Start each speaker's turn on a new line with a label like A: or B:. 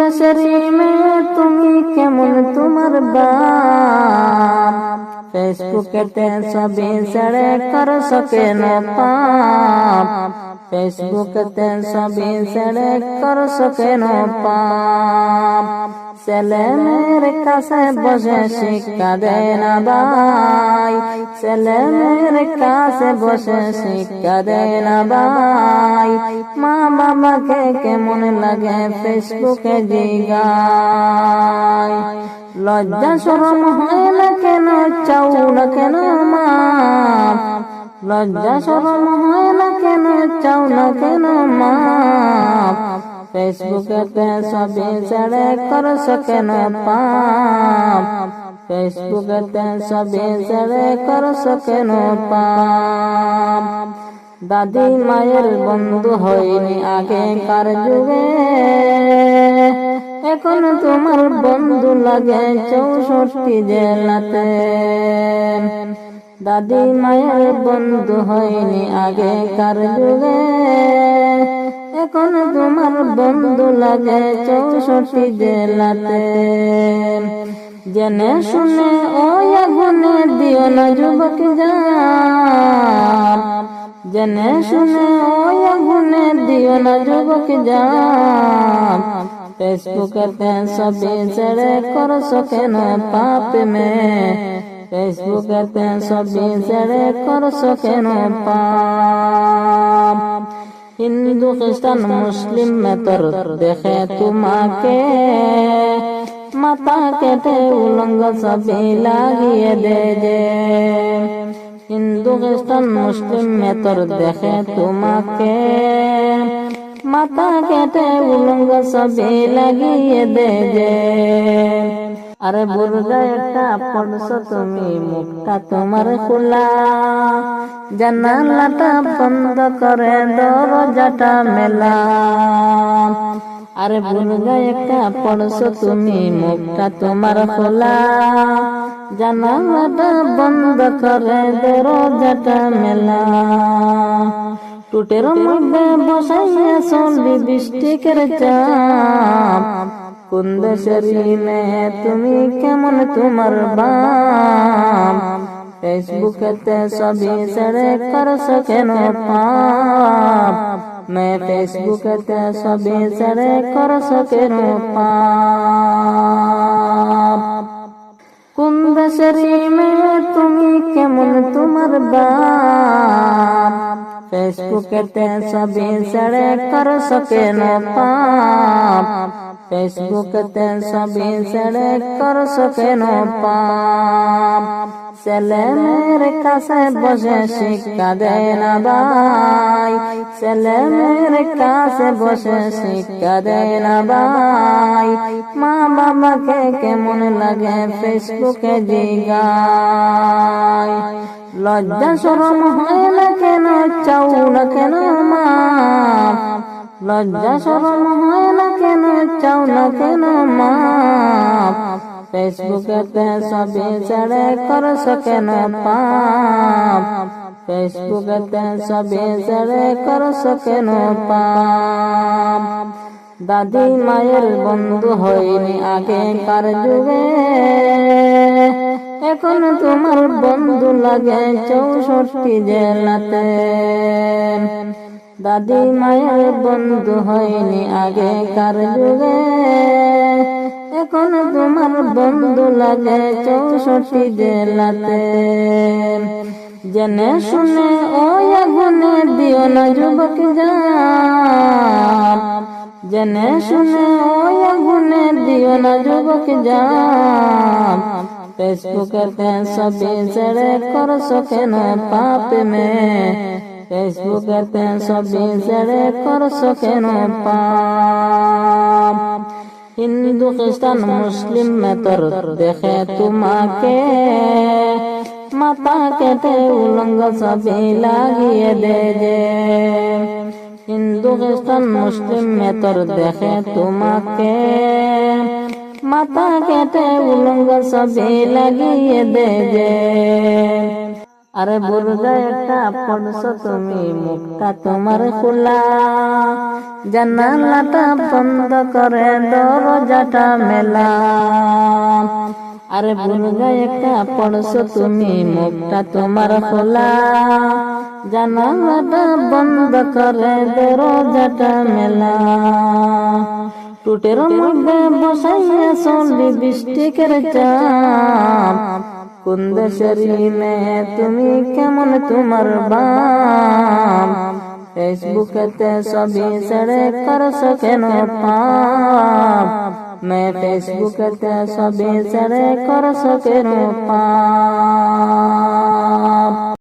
A: দেশের মেয়ে তুমি কেমন তোমার বাপ, ফেসবুকেতে ছবি ছেড়ে করছো কেন পাপ, ফেসবুকেতে ছবি ছেড়ে করছো কেন পাপ। ছেলে মেয়ের কাছে বসে শিক্ষা দেয় না ভাই, ছেলে মেয়ের কাছে বসে শিক্ষা দেয় না ভাই। মা বাবাকে কেমন লাগে ফেসবুকে জিগায়, লজ্জা শরম হয় না কেন চাও না কেন মাপ, লজ্জা শরম হয় না কেন চাও না কেন মাপ। ফেসবুকেতে ছবি ছেড়ে করছো কেন পাপ, ফেসবুকেতে ছবি ছেড়ে করছো কেন পাপ। দাদি মায়ের বন্ধু হয়নি আগেকার যুগে, এখন তোমার বন্ধু লাগে 64 জেলাতে। দাদি মায়ের বন্ধু হয়নি আগেকার যুগে, এখন তোমার বন্ধু লাগে 64 জেলাতে। জেনে শুনে ওই আগুনে দিও না যুবক জান, জেনে শুনে ওই আগুনে দিও না যুবক জান। ফেসবুকেতে ছবি ছেড়ে করছো কেন পাপ মে, ফেসবুকেতে ছবি ছেড়ে করছো কেন পাপ। হিন্দু খ্রিস্টান মুসলিম মেতর দেখে তোমাকে, মাথা কেটে উলঙ্গ ছবি লাগিয়ে দে যে। হিন্দু খ্রিস্টান মুসলিম মেতর দেখে তোমাকে, মাথা কেটে উলঙ্গ ছবি লাগিয়ে দে যে। আরে বুর্দা একটা পড়ছো তুমি, মুখটা তোমার খোলা, জানালাটা বন্ধ করে দরজাটা মেলা। আরে বুর্দা একটা পড়ছো তুমি, মুখটা তোমার খোলা, জানালাটা বন্ধ করে দরজাটা মেলা। টুটের মধ্যে বসাইয়াছ লিপস্টিকের চাপ, কোন দেশের মেয়ে তুমি কেমন তোমার বাপ। ফেসবুকেতে ছবি ছেড়ে করছো কেন পাপ, মে ফেসবুকেতে ছবি ছেড়ে করছো কেন পাপ। কোন দেশের মেয়ে তুমি কেমন তোমার বাপ, ফেসবুকেতে ছবি ছেড়ে করছো কেন পাপ, ফেসবুকেতে ছবি ছেড়ে করছো কেন পাপ। ছেলে মেয়ের কাছে বসে শিক্ষা দেয় না ভাই, ছেলে মেয়ের কাছে বসে শিক্ষা দেয় না ভাই। মা বাবাকে কেমন লাগে ফেসবুকে জিগায়, লজ্জা শরম হয় না কেন চাও না কেন মাপ, লজ্জা শরম হয় না কেন চাও না কেন মাপ। ফেসবুকেতে ছবি ছেড়ে করছো কেন পাপ, ফেসবুকেতে ছবি ছেড়ে করছো কেন পাপ। দাদি মায়ের বন্ধু হয়নি আগেকার যুগে, এখন তোমার বন্ধু লাগে 64 জেলাতে। দাদি মায়ের বন্ধু হয়নি আগেকার যুগে, এখন তোমার বন্ধু লাগে 64 জেলাতে। জেনে শুনে ওই আগুনে দিও না যুবক জান, জেনে শুনে ওই আগুনে দিও না যুবক জান। ফেসবুকেতে ছবি ছেড়ে করছো কেন পাপ মে, ফেসবুকেতে ছবি ছেড়ে করছো কেন পাপ। হিন্দু খ্রিস্টান মুসলিম মেতর দেখে তোমাকে, মাথা কেটে উলঙ্গ ছবি লাগিয়ে দে যে। হিন্দু খ্রিস্টান মুসলিম মেতর দেখে তোমাকে, মাথা কেটে উলঙ্গ ছবি লাগিয়ে দে যে। আরে বুর্গা একটা পড়ছো তুমি, মুখটা তোমার খোলা, জানালাটা বন্ধ করে দরজাটা মেলা। আরে বুর্গা একটা পড়ছো তুমি, মুখটা তোমার খোলা, জানালাটা বন্ধ করে দরজাটা মেলা। টুটের মধ্যে বসাইয়া চলি বৃষ্টিকের চাপ, কোন দেশের মেয়ে তুমি, কেমন তোমার বাপ? ফেসবুকেতে ছবি ছেড়ে করছো কেন পাপ? मैं फेसबुक पे ছবি ছেড়ে করছো কেন পাপ?